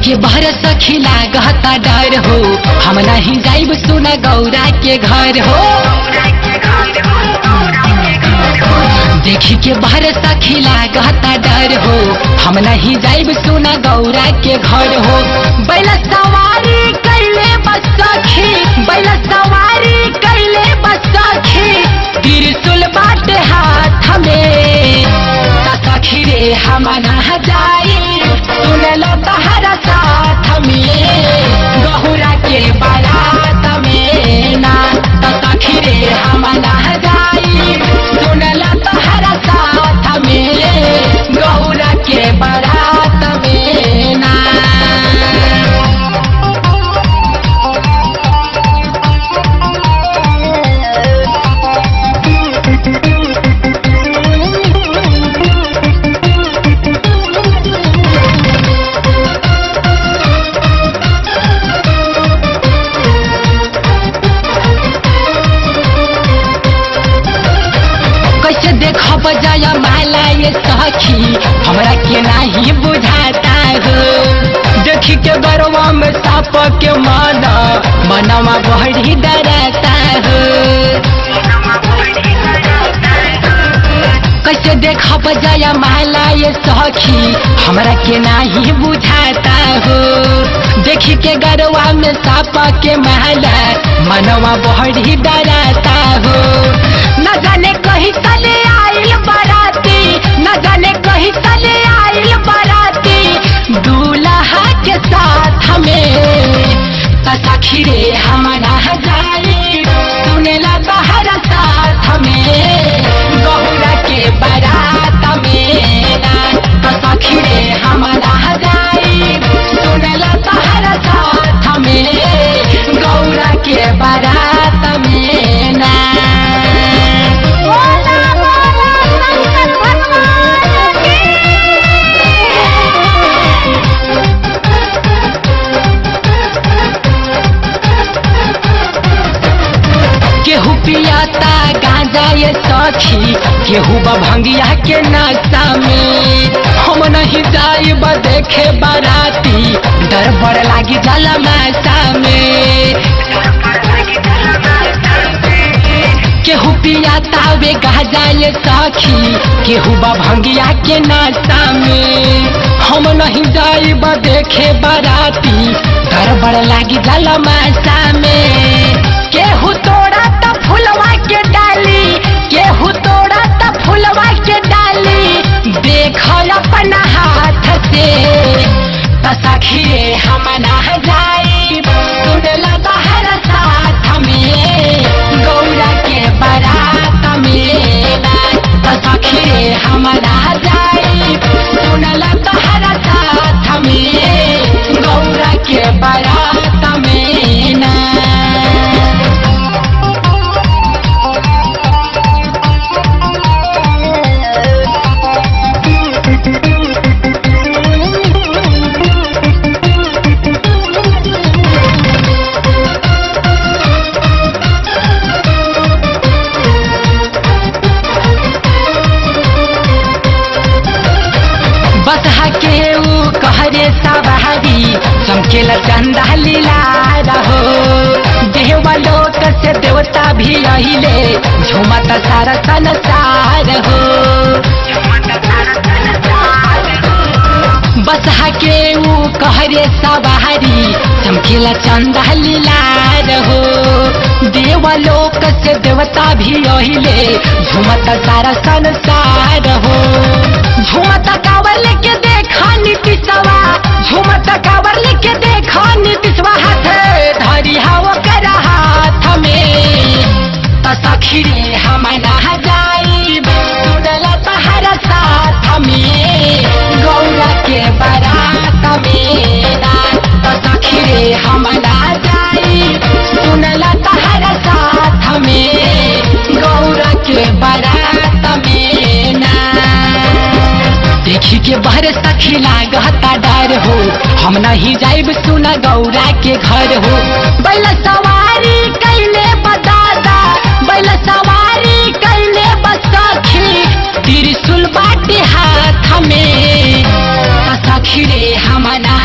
के बहर सखी लागता डर हो, हम नहीं जाइब सुना गौरा के घर हो। देखी के बहर सखी लागता डर हो, हम नहीं जाइब सुना गौरा के घर हो। बैल सवारी कैले बस सखी, बैल सवारी कैले बस सखी, त्रिशूल बाटे हाथ में। सखी रे हम ना जाई सुनल तहरा साथ में, गहुरा के बारात में ना। सखी रे हम ना जाई सुनल तहरा साथ में, गहुरा के बारात में ना। बजाया माला ये सखी हमरा के नहीं बुझाता हो। देखी के गरवा में साप के माना मनवा बड़ी डराता हो। कैसे देखा बजाया माला ये सखी हमरा के नहीं बुझाता हो। देखी के गरवा में साप के माला मनवा बड़ी डराता हो। न जाने कहीं तले आइल बराती, न जाने कहीं तले आइल बराती, दूल्हा के साथ में। सखी रे हम ना जाई सुनेला तहरा साथ में, गहुरा के बारात में ना। सखी रे हम ना जाई सुनेला तहरा साथ में, गहुरा के बारात में ना। केहू पियाता गांजा ये सखी, केहू भंगिया के नशा में। हम नहीं जाइब देखे बाराती, डर बड़ लागी जाला मासा में। केहू पियाता वे गांजा ये सखी, केहू भंगिया के नशा में। हम नहीं जाइब देखे बाराती, डर बड़ लागी जाला मासा में। केहू तोड़ा त फुलवा के डाली, केहू तोड़ा त फुलवा के डाली, देख अपन हाथ से। सखी रे हम ना जाई सुनला तहरा साथ में, गौरा के बारात में ना। सखी रे हम ना जाई सुनला तहरा साथ में, गौरा के बारात में ना। बसहा के ऊ कहरे सवारी, चमकेला चंदा लीला रहो। देवलोक से देवता भी अहिले, झूमता सारा संसार हो। बसहा के ऊ कहरे सवारी, चमकेला चंदा लीला रहो। देवलोक से देवता भी अहिले, झूमता सारा संसार हो। झूमता कावर लेके देखा नीतीशवा, झूमता कावर लेके देखा नीतीशवा, हाथ धरी हवा कर हाथ में। सखी रे हम ना जाई सुनला तहरा साथ में, गौरा के बारात में ना। सखी रे हम ना जाई सुनला तहरा साथ में, गौरा के बारात में ना। देखी के बहर सखी लागता डर हो, हम नहीं जाइब सुना गौरा के घर हो। बैल सवारी कैले बदादा, बैल सवारी कैले बस सखी, त्रिशूल बाटे हाथ में। सखी रे हम ना